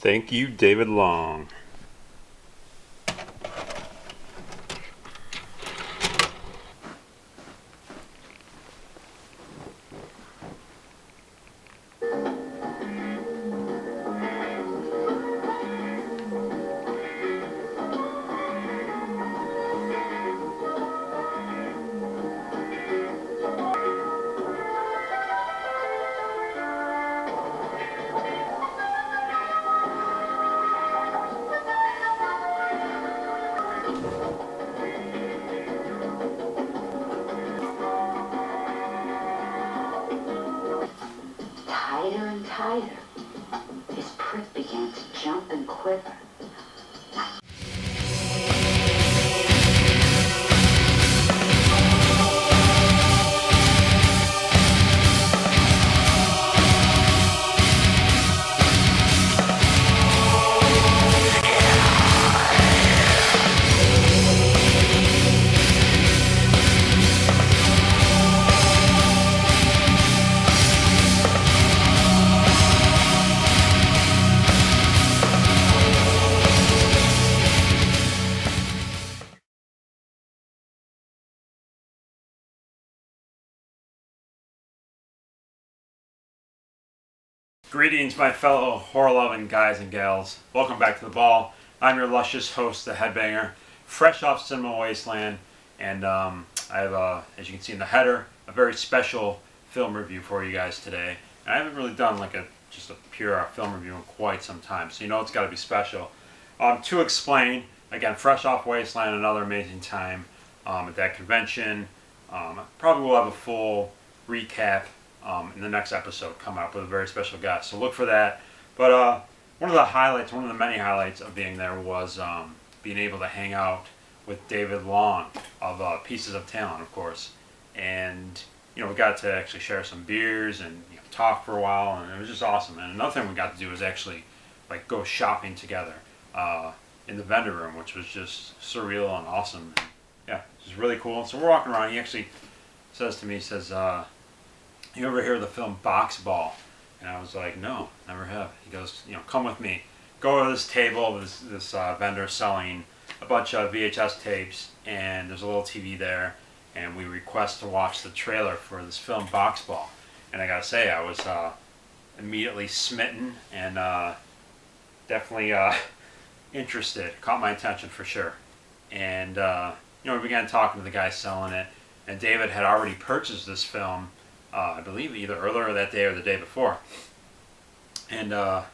Thank you, David Long. Tighter and tighter, his prick began to jump and quiver. Greetings, my fellow horror-loving guys and gals. Welcome back to the ball. I'm your luscious host, the Headbanger, fresh off Cinema Wasteland, and I have, as you can see in the header, a very special film review for you guys today. And I haven't really done like just a pure film review in quite some time, so you know it's got to be special. To explain, again, fresh off Wasteland, another amazing time at that convention. Probably will have a full recap in the next episode coming up with a very special guest, so look for that. But one of the many highlights of being there was being able to hang out with David Long of Pieces of Talent, of course. And we got to actually share some beers and talk for a while, and it was just awesome. And another thing we got to do was actually like go shopping together in the vendor room, which was just surreal and awesome. And, yeah, it was really cool. So we're walking around. He actually says to me, you ever hear of the film Box Ball? And I was like, no, never have. He goes, come with me. Go to this table, this vendor selling a bunch of VHS tapes, and there's a little TV there, and we request to watch the trailer for this film Box Ball. And I gotta say, I was immediately smitten and definitely interested. Caught my attention for sure. And we began talking to the guy selling it, and David had already purchased this film, I believe either earlier that day or the day before, and or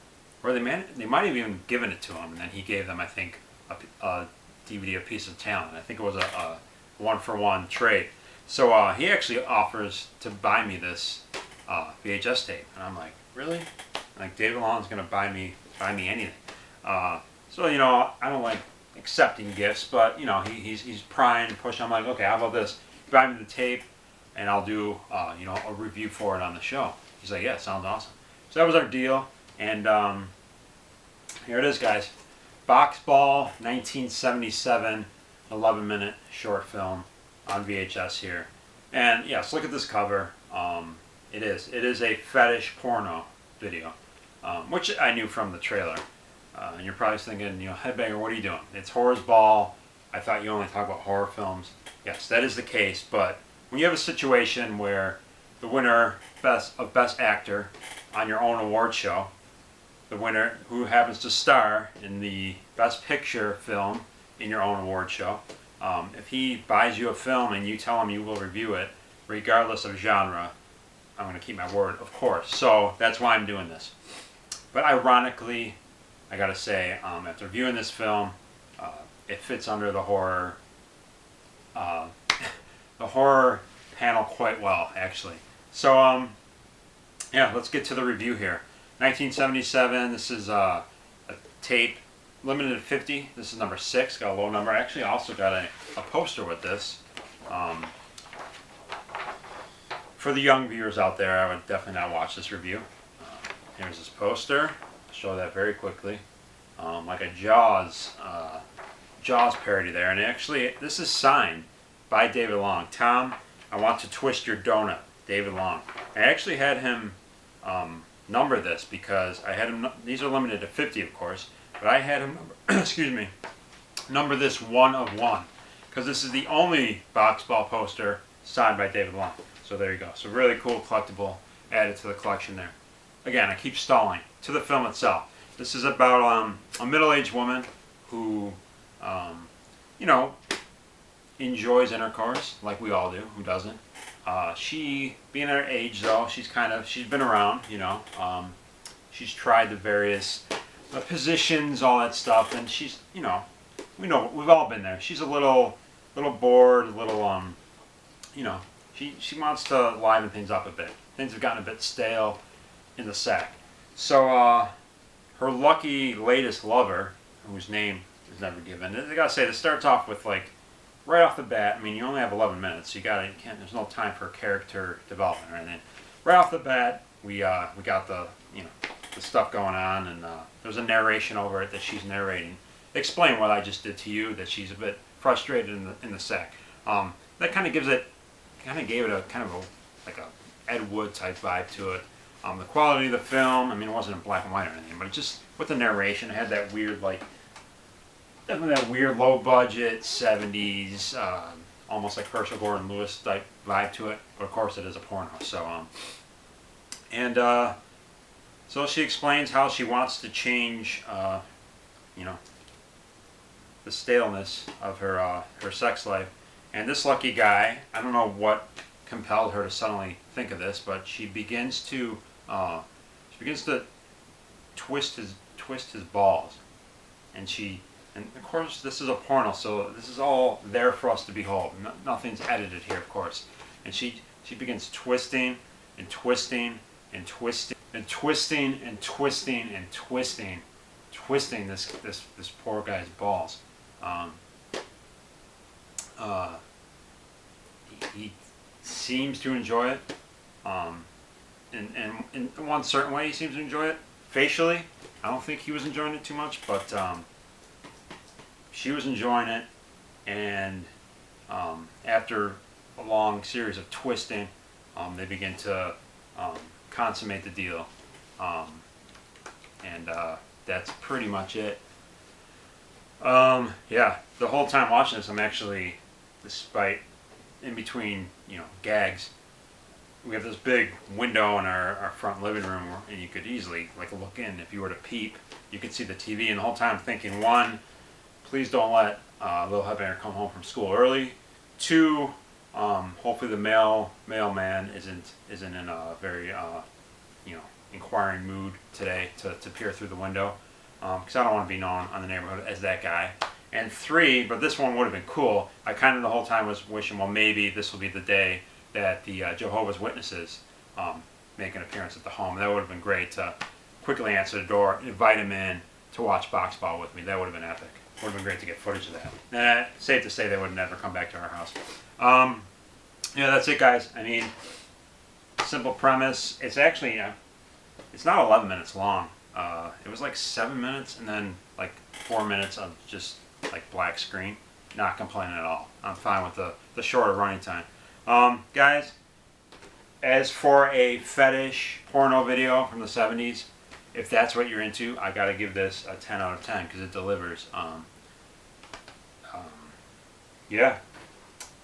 they might have even given it to him, and then he gave them, I think, a DVD, A Piece of Talent. I think it was a one-for-one trade. So he actually offers to buy me this VHS tape, and I'm like, really? Like, David Long's gonna buy me anything? So I don't like accepting gifts, but he's prying, pushing. I'm like, okay, how about this? Buy me the tape, and I'll do a review for it on the show. He's like, yeah, sounds awesome. So that was our deal, and here it is, guys. Box Ball, 1977, 11-minute short film on VHS here. And yes, look at this cover. It is a fetish porno video, which I knew from the trailer. And you're probably thinking, Headbanger, what are you doing? It's Horror's Ball. I thought you only talk about horror films. Yes, that is the case, but when you have a situation where the winner of Best Actor on your own award show, the winner who happens to star in the Best Picture film in your own award show, if he buys you a film and you tell him you will review it, regardless of genre, I'm going to keep my word, of course. So that's why I'm doing this. But ironically, I got to say, after viewing this film, it fits under the horror panel quite well, actually. So, yeah, let's get to the review here. 1977, this is a tape, limited to 50. This is number 6, got a low number. I actually also got a poster with this. For the young viewers out there, I would definitely not watch this review. Here's this poster. I'll show that very quickly. Like a Jaws parody there. And actually, this is signed by David Long. Tom, I want to twist your donut. David Long. I actually had him number this because I had him. These are limited to 50, of course, but I had him number, excuse me, number this 1 of 1 because this is the only box ball poster signed by David Long. So there you go. So really cool collectible added to the collection there. Again, I keep stalling. To the film itself. This is about a middle-aged woman who, you know, enjoys intercourse like we all do. Who doesn't? She, being her age though, she's been around, you know. She's tried the various positions, all that stuff, and she's, you know, we've all been there. She's a little bored, a little, you know, she wants to liven things up a bit. Things have gotten a bit stale in the sack. So, her lucky latest lover, whose name is never given, I gotta say, this starts off with like, right off the bat, I mean, you only have 11 minutes, so there's no time for character development or anything. Right off the bat, we got the, you know, the stuff going on, and there's a narration over it that she's narrating. Explain what I just did to you, that she's a bit frustrated in the sack. That kind of gave it a kind of like a Ed Wood type vibe to it. The quality of the film, I mean, it wasn't in black and white or anything, but it just, with the narration, it had that weird, like, definitely that weird low budget 70s, almost like Herschel Gordon Lewis type vibe to it. But of course, it is a porno. So, so she explains how she wants to change, you know, the staleness of her sex life. And this lucky guy, I don't know what compelled her to suddenly think of this, but she begins to twist his balls, and of course this is a porno, so this is all there for us to behold. Nothing's edited here, of course. And she begins twisting and twisting and twisting and twisting and twisting and twisting this poor guy's balls. He seems to enjoy it. In one certain way, he seems to enjoy it. Facially, I don't think he was enjoying it too much, but she was enjoying it. And after a long series of twisting, they begin to consummate the deal. And that's pretty much it. Yeah, the whole time watching this, I'm actually, despite in between, you know, gags, we have this big window in our front living room, and you could easily, like, look in. If you were to peep, you could see the TV, and the whole time I'm thinking, one, please don't let Little Headbanger come home from school early. Two, hopefully the mailman isn't in a very you know, inquiring mood today to peer through the window, because I don't want to be known on the neighborhood as that guy. And three, but this one would have been cool, I kind of the whole time was wishing, well, maybe this will be the day that the Jehovah's Witnesses make an appearance at the home. That would have been great to quickly answer the door, invite him in to watch box ball with me. That would have been epic. Would have been great to get footage of that. And safe to say they would never come back to our house. Yeah, that's it, guys. I mean, simple premise. It's actually, it's not 11 minutes long. It was like 7 minutes and then like 4 minutes of just like black screen. Not complaining at all. I'm fine with the shorter running time. Guys, as for a fetish porno video from the 70s, if that's what you're into, I gotta give this a 10 out of 10 because it delivers. Yeah,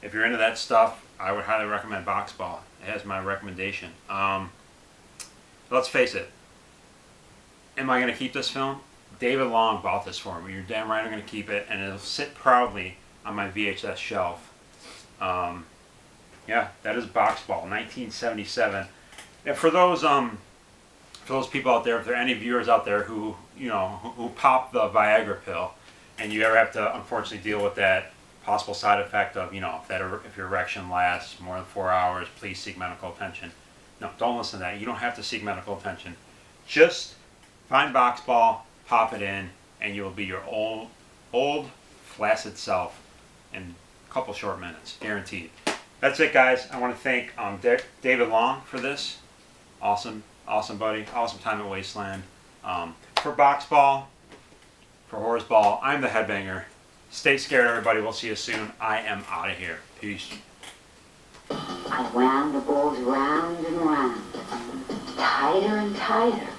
if you're into that stuff, I would highly recommend Box Ball. It has my recommendation. Let's face it. Am I gonna keep this film? David Long bought this for me. You're damn right I'm gonna keep it, and it'll sit proudly on my VHS shelf. Yeah, that is Box Ball, 1977. And for those people out there, if there are any viewers out there who, you know, who pop the Viagra pill, and you ever have to unfortunately deal with that possible side effect of, you know, if your erection lasts more than 4 hours, please seek medical attention. No, don't listen to that. You don't have to seek medical attention. Just find Box Ball, pop it in, and you will be your old flaccid self in a couple short minutes, guaranteed. That's it, guys. I want to thank David Long for this. Awesome buddy. Awesome time at Wasteland. For Box Ball, for Horse Ball, I'm the Headbanger. Stay scared, everybody. We'll see you soon. I am out of here. Peace. I wound the balls round and round. tighter and tighter.